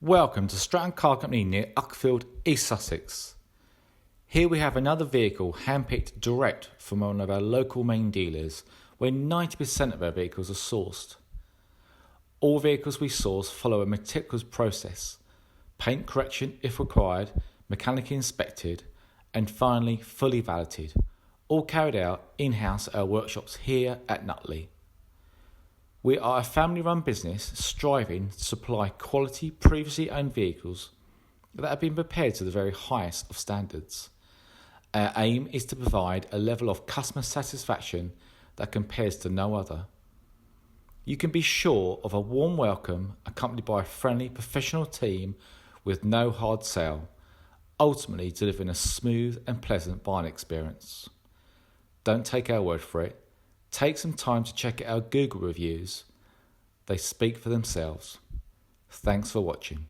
Welcome to Stratton Car Company near Uckfield, East Sussex. Here we have another vehicle handpicked direct from one of our local main dealers where 90% of our vehicles are sourced. All vehicles we source follow a meticulous process, paint correction if required, mechanically inspected and finally fully validated, all carried out in-house at our workshops here at Nutley. We are a family-run business striving to supply quality previously owned vehicles that have been prepared to the very highest of standards. Our aim is to provide a level of customer satisfaction that compares to no other. You can be sure of a warm welcome accompanied by a friendly professional team with no hard sell, ultimately delivering a smooth and pleasant buying experience. Don't take our word for it. Take some time to check out our Google reviews. They speak for themselves. Thanks for watching.